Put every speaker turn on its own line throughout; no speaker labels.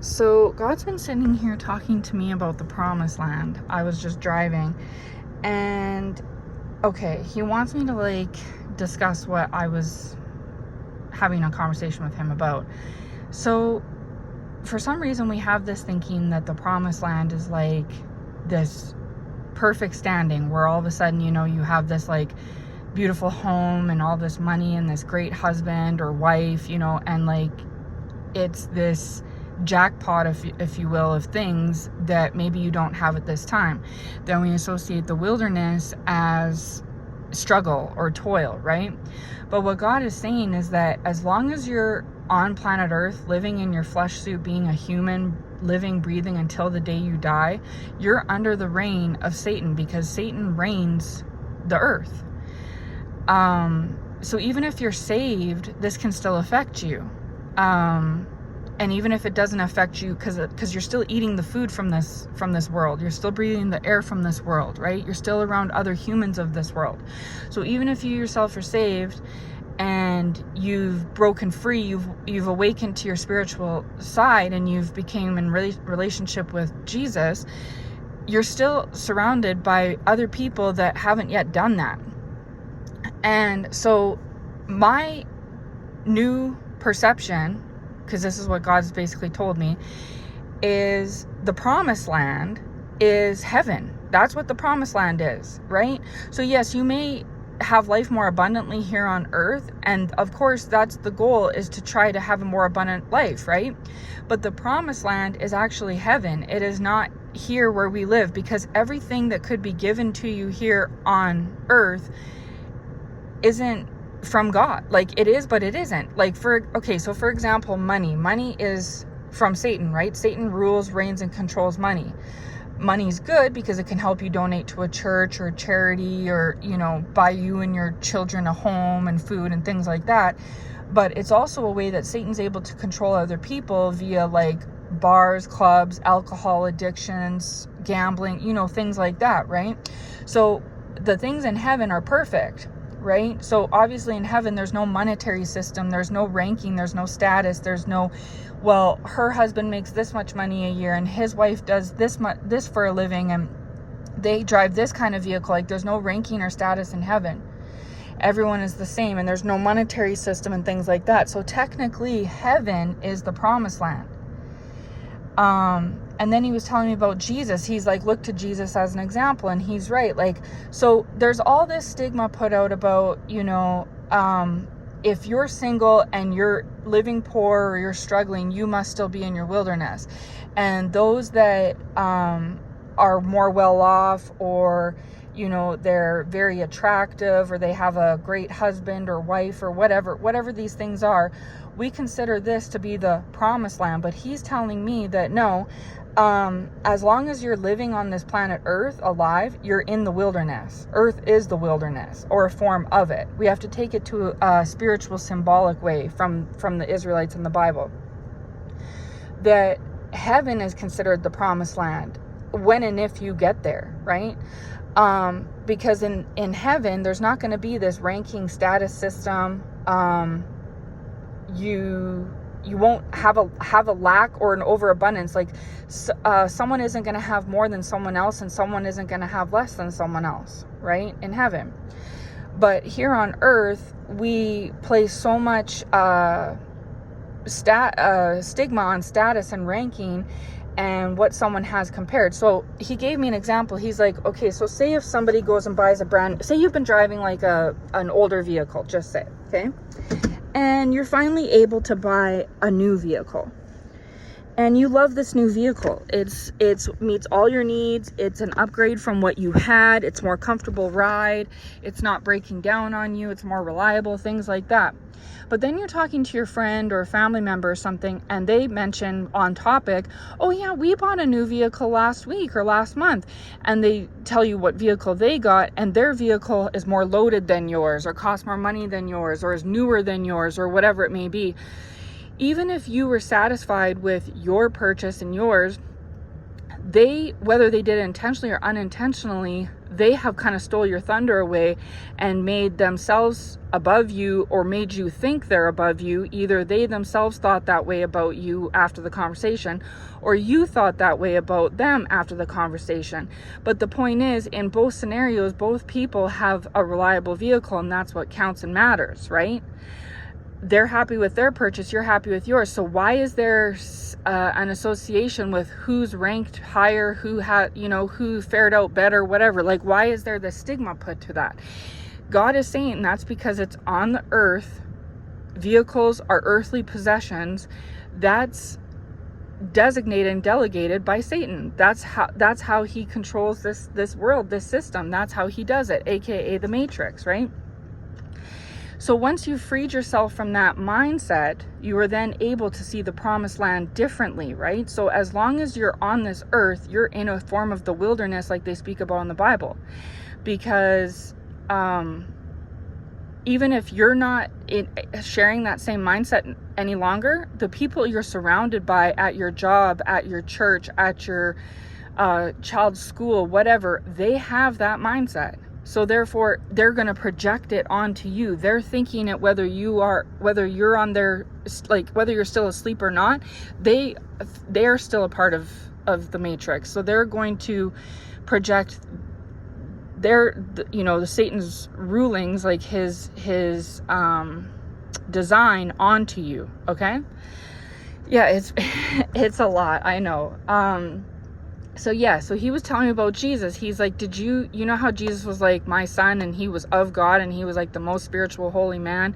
So God's been sitting here talking to me about the promised land. I was just driving and okay, he wants me to discuss what I was having a conversation with him about. So for some reason we have this thinking that the promised land is like this perfect standing where all of a sudden, you have this beautiful home and all this money and this great husband or wife, and it's this jackpot, if you will, of things that maybe you don't have at this time. Then we associate the wilderness as struggle or toil, right? But what God is saying is that as long as you're on planet Earth, living in your flesh suit, being a human, living, breathing until the day you die, you're under the reign of Satan, because Satan reigns the earth. So even if you're saved, this can still affect you. And even if it doesn't affect you, because you're still eating the food from this world, you're still breathing the air from this world, right? You're still around other humans of this world. So even if you yourself are saved and you've broken free, you've awakened to your spiritual side, and you've become in relationship with Jesus, you're still surrounded by other people that haven't yet done that. And so my new perception, because this is what God's basically told me, is the promised land is heaven. That's what the promised land is, right? So yes, you may have life more abundantly here on earth, and of course that's the goal, is to try to have a more abundant life, right? But the promised land is actually heaven. It is not here where we live, because everything that could be given to you here on earth isn't from God. It is, but it isn't. So for example, money is from Satan, right? Satan rules, reigns, and controls money. Money's good because it can help you donate to a church or a charity, or buy you and your children a home and food and things like that. But it's also a way that Satan's able to control other people via bars, clubs, alcohol addictions, gambling, things like that, right? So the things in heaven are perfect, right? So obviously in heaven, there's no monetary system, there's no ranking, there's no status, there's no, well, her husband makes this much money a year and his wife does this for a living and they drive this kind of vehicle. There's no ranking or status in heaven. Everyone is the same, and there's no monetary system and things like that. So technically heaven is the promised land. And then he was telling me about Jesus. He's look to Jesus as an example, and he's right. So there's all this stigma put out about, if you're single and you're living poor or you're struggling, you must still be in your wilderness. And those that are more well off, or they're very attractive, or they have a great husband or wife or whatever these things are, we consider this to be the promised land. But he's telling me that no, as long as you're living on this planet Earth alive, you're in the wilderness. Earth is the wilderness, or a form of it. We have to take it to a spiritual, symbolic way from the Israelites in the Bible. That heaven is considered the promised land when and if you get there, right? Because in heaven, there's not going to be this ranking status system. You won't have a lack or an overabundance. Someone isn't going to have more than someone else, and someone isn't going to have less than someone else, right? In heaven. But here on earth, we place so much stigma on status and ranking and what someone has compared. So he gave me an example. He's like, okay, so say if somebody goes and buys say you've been driving an older vehicle, just say, okay? And you're finally able to buy a new vehicle. And you love this new vehicle. It meets all your needs. It's an upgrade from what you had. It's more comfortable ride. It's not breaking down on you. It's more reliable, things like that. But then you're talking to your friend or a family member or something, and they mention on topic, oh yeah, we bought a new vehicle last week or last month. And they tell you what vehicle they got, and their vehicle is more loaded than yours, or costs more money than yours, or is newer than yours, or whatever it may be. Even if you were satisfied with your purchase and yours, whether they did it intentionally or unintentionally, they have kind of stole your thunder away and made themselves above you, or made you think they're above you. Either they themselves thought that way about you after the conversation, or you thought that way about them after the conversation. But the point is, in both scenarios, both people have a reliable vehicle, and that's what counts and matters, right? They're happy with their purchase, you're happy with yours. So why is there an association with who's ranked higher, who fared out better, whatever? Like, why is there this stigma put to that? God is saying that's because it's on the earth. Vehicles are earthly possessions. That's designated and delegated by Satan. That's how he controls this world, this system. That's how he does it, aka the Matrix, right? So once you've freed yourself from that mindset, you are then able to see the promised land differently, right? So as long as you're on this earth, you're in a form of the wilderness, like they speak about in the Bible. Because even if you're not sharing that same mindset any longer, the people you're surrounded by at your job, at your church, at your child's school, whatever, they have that mindset. So therefore, they're going to project it onto you. They're thinking it whether you're on their, like, whether you're still asleep or not, they're still a part of the Matrix. So they're going to project the Satan's rulings, like his design, onto you. Okay. Yeah, it's a lot, I know. So he was telling me about Jesus. He's like, you know how Jesus was like my son, and he was of God, and he was like the most spiritual holy man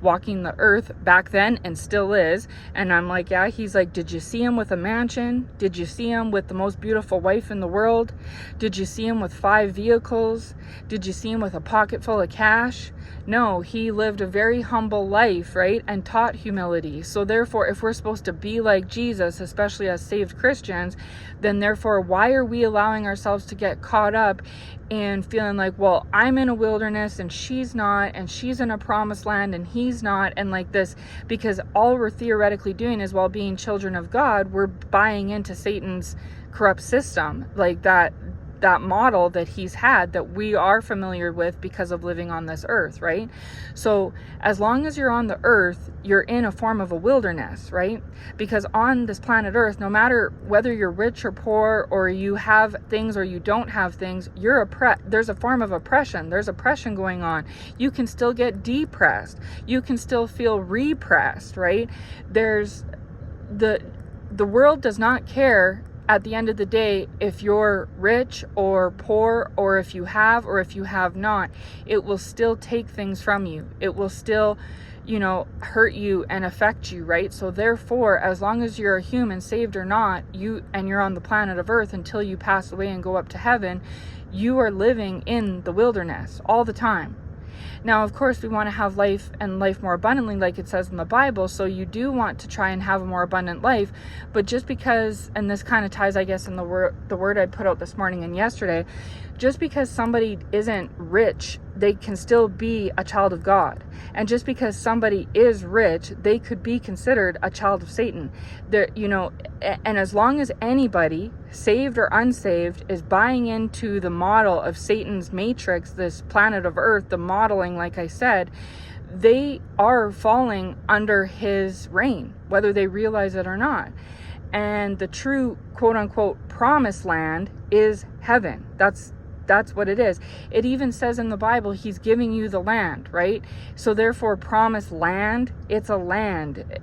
walking the earth back then, and still is. And I'm like, yeah. He's like, did you see him with a mansion? Did you see him with the most beautiful wife in the world? Did you see him with 5 vehicles? Did you see him with a pocket full of cash? No, he lived a very humble life, right? And taught humility. So therefore, if we're supposed to be like Jesus, especially as saved Christians, then therefore, why are we allowing ourselves to get caught up in feeling like, well, I'm in a wilderness and she's not, and she's in a promised land and he's not, and like this? Because all we're theoretically doing is, while being children of God, we're buying into Satan's corrupt system, like that model that he's had, that we are familiar with because of living on this earth, right? So as long as you're on the earth, you're in a form of a wilderness, right? Because on this planet earth, no matter whether you're rich or poor, or you have things or you don't have things, there's a form of oppression. There's oppression going on. You can still get depressed. You can still feel repressed, right? There's the world does not care at the end of the day if you're rich or poor, or if you have or if you have not. It will still take things from you. It will still, hurt you and affect you, right? So therefore, as long as you're a human, saved or not, and you're on the planet of earth until you pass away and go up to heaven, you are living in the wilderness all the time. Now, of course, we want to have life, and life more abundantly, like it says in the Bible. So you do want to try and have a more abundant life. But just because, and this kind of ties, I guess, in the word I put out this morning and yesterday, just because somebody isn't rich, they can still be a child of God. And just because somebody is rich, they could be considered a child of Satan. And as long as anybody, saved or unsaved, is buying into the model of Satan's matrix, this planet of earth, the modeling, like I said, they are falling under his reign, whether they realize it or not. And the true quote unquote promised land is heaven. That's what it is. It even says in the Bible, he's giving you the land, right? So therefore, promised land, it's a land,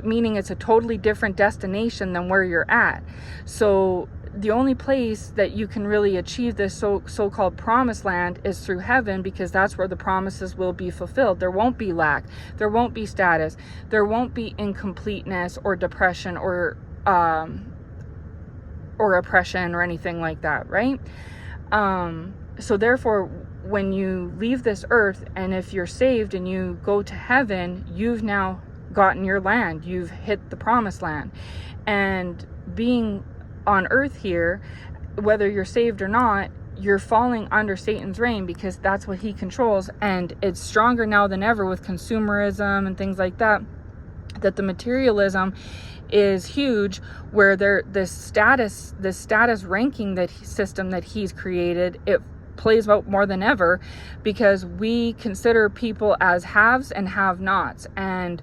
meaning it's a totally different destination than where you're at. So the only place that you can really achieve this so-called promised land is through heaven, because that's where the promises will be fulfilled. There won't be lack. There won't be status. There won't be incompleteness or depression or oppression or anything like that, right? So therefore, when you leave this earth, and if you're saved and you go to heaven, you've now gotten your land. You've hit the promised land. And being on earth here, whether you're saved or not, you're falling under Satan's reign, because that's what he controls. And it's stronger now than ever with consumerism and things like that, that the materialism is huge, where this status ranking system that he's created, plays out more than ever, because we consider people as haves and have-nots, and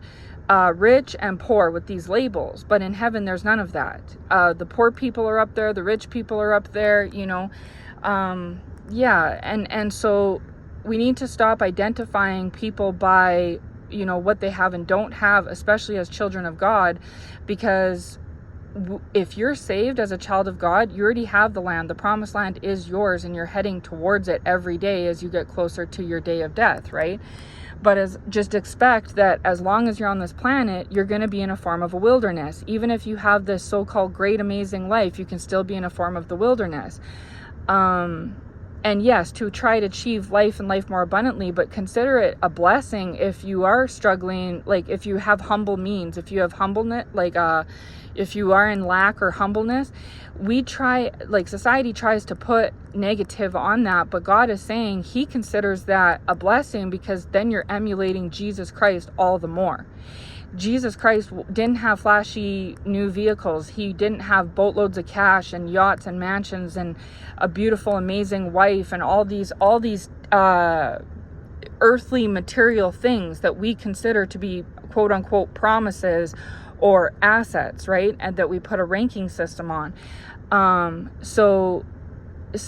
rich and poor with these labels. But in heaven, there's none of that. The poor people are up there, the rich people are up there, you know. Yeah, and so we need to stop identifying people by, you know, what they have and don't have, especially as children of God, because if you're saved as a child of God, you already have the land. The promised land is yours, and you're heading towards it every day as you get closer to your day of death, right? But just expect that as long as you're on this planet, you're going to be in a form of a wilderness. Even if you have this so-called great, amazing life, you can still be in a form of the wilderness. And yes, to try to achieve life and life more abundantly, but consider it a blessing if you are struggling, like if you have humble means, if you have humbleness, like if you are in lack or humbleness. We try, like society tries to put negative on that, but God is saying he considers that a blessing, because then you're emulating Jesus Christ all the more. Jesus Christ didn't have flashy new vehicles. He didn't have boatloads of cash and yachts and mansions and a beautiful, amazing wife and all these earthly material things that we consider to be quote unquote promises or assets, right? And that we put a ranking system on. So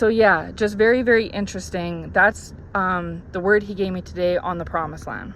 yeah, just very, very interesting. That's the word he gave me today on the promised land.